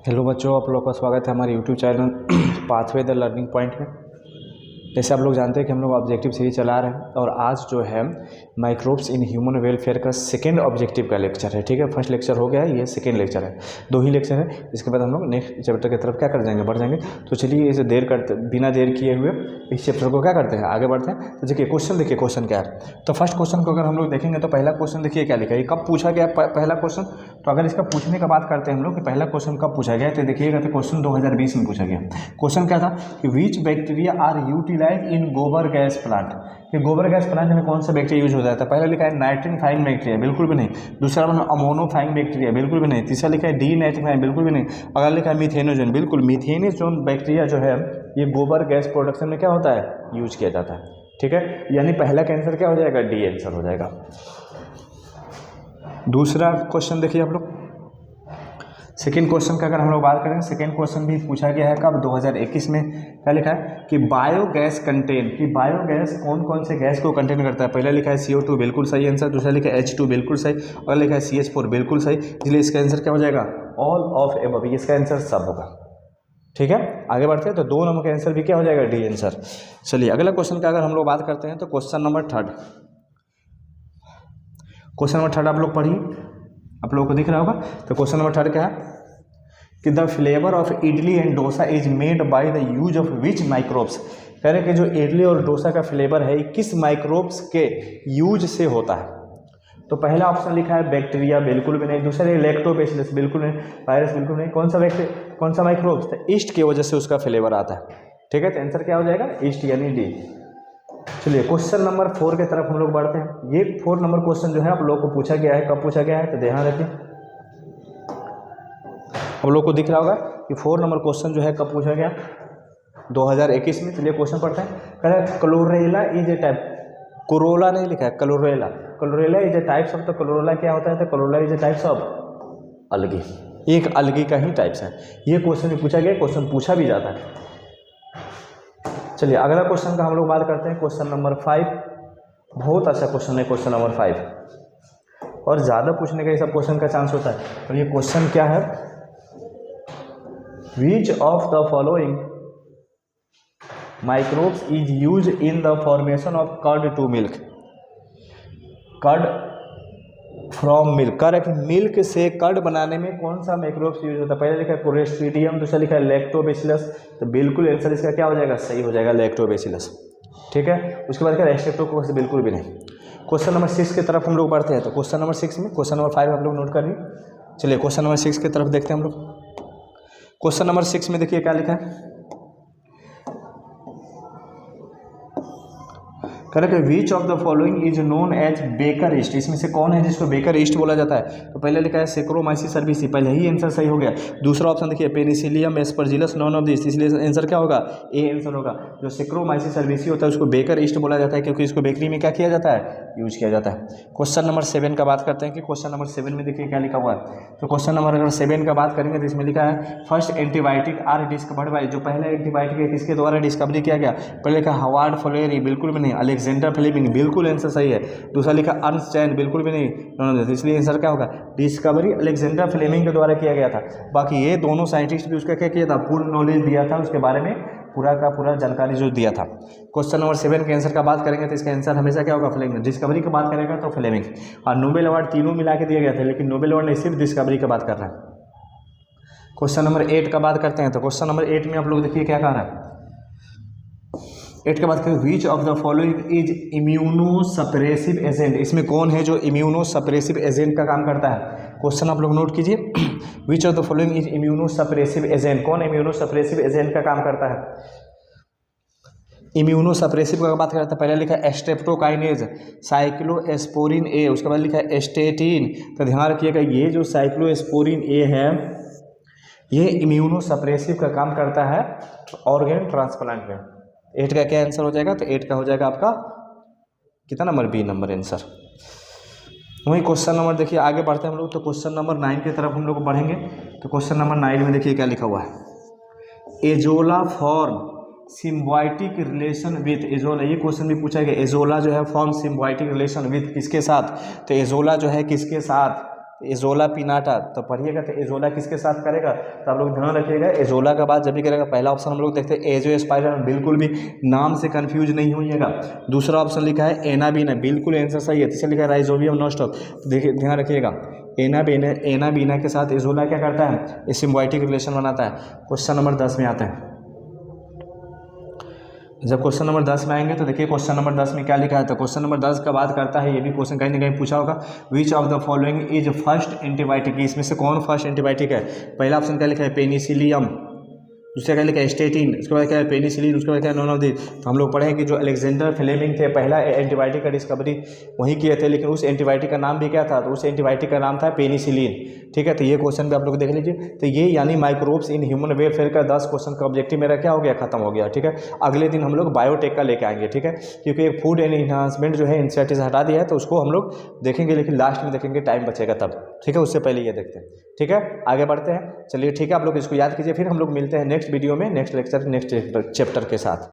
Hello बच्चों, आप लोग का स्वागत है हमारे YouTube channel pathway the learning point में। जैसे आप लोग जानते हैं कि हम लोग ऑब्जेक्टिव सीरीज चला रहे हैं और आज जो है माइक्रोब्स इन ह्यूमन वेलफेयर का सेकेंड ऑब्जेक्टिव का लेक्चर है। ठीक है, फर्स्ट लेक्चर हो गया है, ये सेकेंड लेक्चर है, दो ही लेक्चर है। इसके बाद हम लोग नेक्स्ट चैप्टर की तरफ क्या कर जाएंगे, बढ़ जाएंगे। तो चलिए इसे बिना देर किए हुए इस चैप्टर को क्या करते हैं, आगे बढ़ते हैं। तो देखिए क्वेश्चन, देखिए क्वेश्चन क्या है। तो फर्स्ट क्वेश्चन को अगर हम लोग देखेंगे तो पहला क्वेश्चन देखिए क्या लिखा है, कब पूछा गया पहला क्वेश्चन। तो अगर इसका पूछने का बात करते हैं हम लोग कि पहला क्वेश्चन कब पूछा गया, तो देखिएगा तो क्वेश्चन 2020 में पूछा गया। क्वेश्चन क्या था कि विच बैक्टीरिया आर यूटिलाइज इन गोबर गैस प्लांट, कि गोबर गैस प्लांट में कौन सा बैक्टीरिया यूज हो जाता है। पहला लिखा है नाइट्रिफाइंग बैक्टीरिया, बिल्कुल भी नहीं। दूसरा अमोनोफाइंग बैक्टीरिया, बिल्कुल भी नहीं। तीसरा लिखा है डी नाइट्रिफाइंग, बिल्कुल भी नहीं। अगर लिखा है मीथेनोजोन, बिल्कुल। मीथेनोजोन बैक्टीरिया जो है ये गोबर गैस प्रोडक्शन में क्या होता है, यूज किया जाता है। ठीक है, यानी पहला का आंसर क्या हो जाएगा, डी आंसर हो जाएगा। दूसरा क्वेश्चन देखिए आप लोग, सेकेंड क्वेश्चन का अगर हम लोग बात करें, सेकेंड क्वेश्चन भी पूछा गया है कब, 2021 में। क्या लिखा है कि बायोगैस कंटेन, कि बायोगैस कौन कौन से गैस को कंटेन करता है। पहला लिखा है CO2, बिल्कुल सही आंसर। दूसरा लिखा है H2, बिल्कुल सही। और लिखा है CH4, बिल्कुल सही। इसलिए इसका आंसर क्या हो जाएगा, ऑल ऑफ एबव, इसका आंसर सब होगा। ठीक है, आगे बढ़ते हैं। तो 2 नंबर का आंसर भी क्या हो जाएगा, डी आंसर। चलिए अगला क्वेश्चन का अगर हम लोग बात करते हैं तो question number third, question number third आप लोग पढ़िए, आप लोगों को दिख रहा होगा। तो क्वेश्चन नंबर थर्ड क्या है कि the flavour of idli and dosa is made by the use of which microbes. कह रहे हैं कि जो इडली और डोसा का फ्लेवर है किस माइक्रोब्स के यूज से होता है। तो पहला ऑप्शन लिखा है बैक्टीरिया, बिल्कुल भी नहीं। दूसरा लैक्टोबैसिलस, बिल्कुल नहीं। वायरस, बिल्कुल नहीं। कौन सा माइक्रोब्स, तो ईस्ट की वजह से उसका फ्लेवर आता है। ठीक है, तो आंसर क्या हो जाएगा, ईस्ट यानी डी। चलिए क्वेश्चन नंबर 4 की तरफ हम लोग बढ़ते हैं। ये 4 नंबर क्वेश्चन जो है आप लोगों को पूछा गया है, कब पूछा गया है, तो ध्यान रखिए। हम लोग को दिख रहा होगा कि 4 नंबर क्वेश्चन जो है कब पूछा गया, 2021 में। चलिए क्वेश्चन पढ़ते हैं। कह रहा है chlorella is a type, corolla नहीं लिखा है, chlorella. Chlorella is a types of, तो क्लोरेला क्या होता है, तो chlorella is a types of algae, एक अलगी का ही टाइप्स है। ये क्वेश्चन भी पूछा गया, क्वेश्चन पूछा भी जाता है। चलिए अगला क्वेश्चन का हम लोग बात करते हैं, क्वेश्चन नंबर 5। बहुत अच्छा क्वेश्चन है क्वेश्चन नंबर 5, और ज़्यादा पूछने का ये सब क्वेश्चन का चांस होता है। तो ये क्वेश्चन क्या है, which of the following microbes is use in the formation of curd to milk. Curd from milk, कर मिल्क से कर्ड बनाने में कौन सा माइक्रोब्स यूज होता है। पहले लिखा है क्लोस्ट्रीडियम, दूसरा लिखा है लैक्टोबैसिलस। तो बिल्कुल आंसर इसका क्या हो जाएगा, सही हो जाएगा, लैक्टोबैसिलस। ठीक है, उसके बाद क्या, स्ट्रेप्टोकोकस, बिल्कुल भी नहीं। क्वेश्चन नंबर 6 की तरफ हम लोग बढ़ते हैं। तो क्वेश्चन नंबर 6 में, क्वेश्चन नंबर 5 आप लोग नोट करिए। चलिए क्वेश्चन नंबर 6 की तरफ देखते हैं हम लोग। क्वेश्चन नंबर 6 में देखिए क्या लिखा है, correct. Which of the following is known as baker yeast, इसमें से कौन है जिसको बेकर ईस्ट बोला जाता है। तो पहले लिखा है सेक्रोमाइसिस सर्विसी, पहले ही आंसर सही हो गया। दूसरा ऑप्शन देखिए Penicillium Aspergillus, none of this, इसलिए आंसर क्या होगा, ए आंसर होगा। जो सेक्रोमाइसिस सर्विसी होता है उसको बेकर ईस्ट बोला जाता है, क्योंकि इसको बेकरी में क्या किया जाता है, यूज किया जाता है। क्वेश्चन नंबर 7 का बात करते हैं कि क्वेश्चन नंबर 7 में देखिए क्या लिखा हुआ है। तो क्वेश्चन नंबर अगर 7 का बात करेंगे तो इसमें लिखा है first antibiotic are discovered by, जो पहला एंटीबायोटिक है किसके द्वारा डिस्कवरी किया गया। पहले लिखा हार्वर्ड फ्लेरी, बिल्कुल भी नहीं। अलेक्जेंडर फ्लेमिंग, बिल्कुल आंसर सही है। दूसरा लिखा अर्नस्ट चैन, बिल्कुल भी नहीं। इसलिए आंसर क्या होगा, डिस्कवरी अलेक्जेंडर फ्लेमिंग के द्वारा किया गया था। बाकी ये दोनों साइंटिस्ट भी उसका क्या किया था, पूर्ण नॉलेज दिया था उसके बारे में, पूरा का पूरा जानकारी जो दिया था। क्वेश्चन नंबर 7 के आंसर का बात करेंगे तो इसका आंसर हमेशा क्या होगा, फ्लेमिंग। डिस्कवरी की बात करेगा तो फ्लेमिंग, और नोबेल अवार्ड तीनों मिला के दिया गया था, लेकिन नोबेल अवार्ड नहीं, सिर्फ डिस्कवरी की बात कर रहा है। क्वेश्चन नंबर 8 का बात करते हैं। तो क्वेश्चन नंबर 8 में आप लोग देखिए क्या कह रहा है। 8 के बाद करें, विच of the following is immuno suppressive agent, इसमें कौन है जो इम्यूनो सप्रेसिव एजेंट का काम करता है। क्वेश्चन आप लोग नोट कीजिए, विच of the following is immuno suppressive agent, कौन इम्यूनो सप्रेसिव एजेंट का काम करता है। इम्यूनो सप्रेसिव का बात करता है, पहले लिखा है स्ट्रेप्टोकाइनेज, साइक्लोस्पोरिन ए, उसके बाद लिखा है एस्टेटिन। तो ध्यान रखिएगा ये जो साइक्लोस्पोरिन ए है ये इम्यूनो सप्रेसिव का काम करता है ऑर्गन ट्रांसप्लांट में। 8 का क्या आंसर हो जाएगा, तो 8 का हो जाएगा आपका कितना नंबर, बी नंबर आंसर। वही क्वेश्चन नंबर देखिए आगे बढ़ते हैं हम लोग। तो क्वेश्चन नंबर 9 की तरफ हम लोग बढ़ेंगे। तो क्वेश्चन नंबर 9 में देखिए क्या लिखा हुआ है, azolla form symbiotic relation with, azolla, ये क्वेश्चन भी पूछा गया, एजोला जो है फॉर्म सिम्बायोटिक रिलेशन विथ किसके साथ। तो एजोला जो है किसके साथ, एजोला पिनाटा, तो पढ़िएगा तो एजोला किसके साथ करेगा, तो आप लोग ध्यान रखिएगा एजोला का बाद जब भी करेगा पहला ऑप्शन हम लोग देखते हैं एजोस्पाइरम, बिल्कुल भी नाम से कंफ्यूज नहीं होइएगा। दूसरा ऑप्शन लिखा है एनाबीना, बिल्कुल आंसर सही है। तीसरा लिखा है राइजोबियम नॉस्टॉक, देखिए ध्यान रखिएगा एनाबीना के साथ एजोला क्या करता है, ये सिम्बायोटिक रिलेशन बनाता है। क्वेश्चन नंबर 10 में आते हैं। जब क्वेश्चन नंबर 10 में आएंगे तो देखिए क्वेश्चन नंबर 10 में क्या लिखा है, तो क्वेश्चन नंबर 10 का बात करता है, ये भी क्वेश्चन कहीं ना कहीं पूछा होगा, विच of the following is first antibiotic, इसमें से कौन फर्स्ट एंटीबायोटिक है। पहला ऑप्शन क्या लिखा है पेनिसिलियम, दूसरा क्या लिखा है स्टेटिन, उसके बाद क्या है पेनिसिलिन, उसके बाद क्या है नॉन ऑफ दी। तो हम लोग पढ़े कि जो अलेक्जेंडर फ्लेमिंग थे पहला एंटीबायोटिक का डिस्कवरी वहीं किए थे, लेकिन उस एंटीबायोटिक का नाम भी क्या था, तो उस एंटीबायोटिक का नाम था पेनिसिलिन। ठीक है, तो ये क्वेश्चन भी आप लोग देख लीजिए। तो ये यानी माइक्रोब्स इन ह्यूमन वेलफेयर का 10 क्वेश्चन का ऑब्जेक्टिव मेरा क्या हो गया, खत्म हो गया। ठीक है, अगले दिन हम लोग बायोटेक का लेके आएंगे। ठीक है, क्योंकि एक फूड एंड इन्हांसमेंट जो है एनसीईआरटी से हटा दिया है, तो उसको हम लोग देखेंगे, लेकिन लास्ट में देखेंगे, टाइम बचेगा तब। ठीक है, उससे पहले ये देखते हैं। ठीक है, आगे बढ़ते हैं, चलिए ठीक है, आप लोग इसको याद कीजिए, फिर हम लोग मिलते हैं नेक्स्ट वीडियो में, नेक्स्ट लेक्चर नेक्स्ट चैप्टर के साथ।